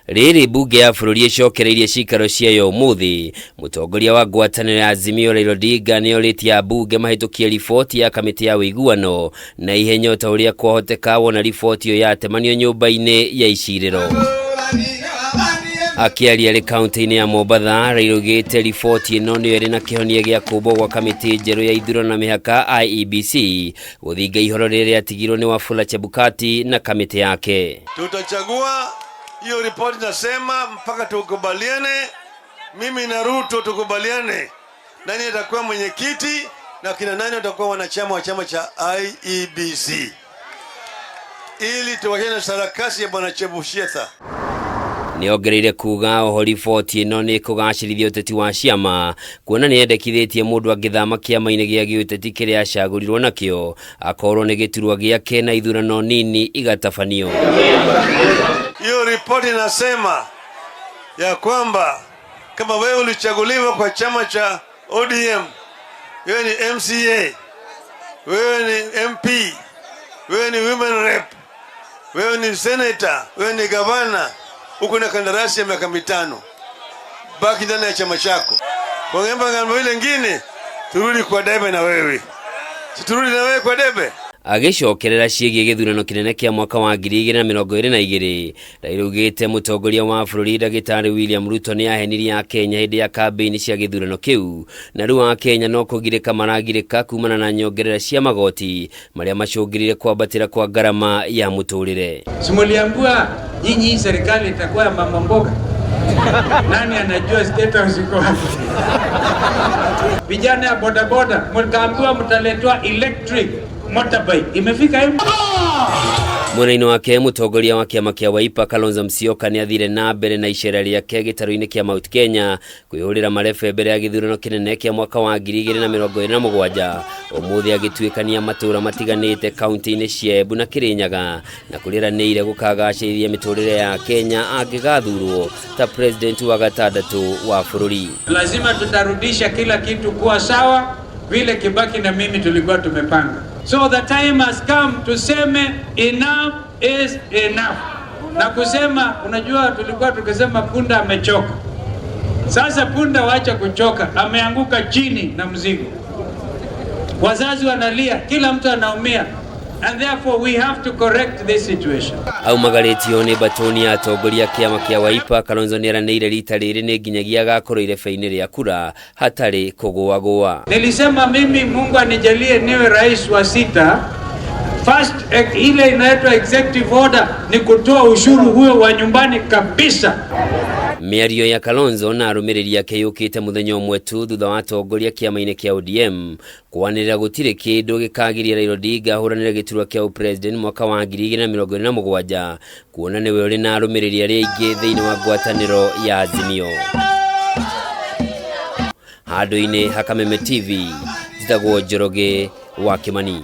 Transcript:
Riri bunge ya bururi icokereirie cikaro ciayo umuthi, mutongoria wa ngwataniro ya Azimio Raila Odinga NIORITIE bunge mahitukie riboti ya kamiti ya WUIGUANO na ihenya ota uria kwahoteka wona riboti yo yatemanio nyumba-ini ya iciriro. Akiaria ri kaunti-ini ya Mombatha, Raila augite riboti ino niyo iri na kihonia gia kumbwo gwa kamiti njeru ya ITHURANO na MIHAKA IEBC guthinga ihoro riria atigirwo ni Wafula Chebukati na kamiti yake. Tutachagua hiyo ripoti, nasema mpaka tukubaliane, mimi na Ruto tukubaliane nani atakuwa mwenyekiti na kina nani watakuwa wanachama wa chama cha IEBC, ili tuwakene sarakasi ya bwana Chebukati. Niongereire kuga oho riboti ino ni kugacirithia uteti wa CIAMA kuona ni endekithitie mundu angithama kiama-ini gia giuteti kiria acagurirwo nakio akorwo ni giturwa giake na ithurano nini igatafanio. Hiyo ripoti inasema ya kwamba kama wewe ulichaguliwa kwa chama cha ODM, wewe ni MCA, wewe ni MP, wewe ni women rep, wewe ni senator, wewe ni governor, uko na kandarasi ya miaka 5, baki ndani ya chama chako. Kwa ngambo ile nyingine turudi kwa debe na wewe. Turudi na wewe kwa debe. Agicokerera ciĩgiĩ gĩthurano kinene kia mwaka wa 2022, Raila augite mutongoria wa bururi Ndagĩtarĩ William Ruto ni ahenirie Kenya hindi ya KAMBI-INI cia gĩthurano kiu, na rĩu Kenya no kũgirĩka maragirĩka kumana na nyongerera cia magoti maria macungirire kwambatĩra kwa garama ya mũtũrĩre. Simuliambua nyinyi serikali itakuwa ya mama mboga. Nani anajua status iko wapi? Vijana ya bodaboda mkaambiwa mtaletwa electric motorbike, imefika hiyo. Mwena-ini wake mutongoria wa kiama kia Wiper KALONZO MUSYOKA ni athire na mbere na icera riake gitaru-ini kia Mount Kenya kwihurira marebe mbere ya githurano kinene kia mwaka wa 2027, umuthi agituikania matura matiganite kaunti-ini cia Embu na Kirinyaga na kuriranire gukagacirithia miturire ya Kenya angigathurwo ta president wa gatandatu wa bururi. Lazima tutarudisha kila kitu kuwa sawa vile Kibaki na mimi tulikuwa tumepanga. So the time has come to seme enough is enough. Na kusema, unajua tulikuwa tukisema punda amechoka. Sasa punda wacha kuchoka, ameanguka chini na mzigo. Wazazi wanalia, kila mtu anaumia. And therefore we have to correct this situation. Au magaretio ni batoni ya tongoria kiama kia Wiper, KALONZO ni aranĩire rita rĩrĩ nĩ nginyagia gakorwo irebe-inĩ rĩa kura hatarĩ kũgũagũa. Nilisema mimi Mungu anijalie niwe rais wa 6. First ile inaitwa executive order ni kutoa ushuru huyo wa nyumbani kabisa. Miario ya KALONZO na arũmĩrĩri yake yũkĩte mũthenya ũmwe tu thutha wa atongoria kiama-inĩ kia ODM kwanĩrĩra gũtirĩ kĩndũ gĩkagiria Raila Odinga ahũranĩre gĩturwa kia president mwaka wa 2027 kuona nĩwe ũrĩ na arũmĩrĩri arĩa aingĩ thĩinĩ wa ngwatanĩro ya Azimio. Handũ-inĩ ha Kameme TV, njĩtagwo Njoroge wa Kimani.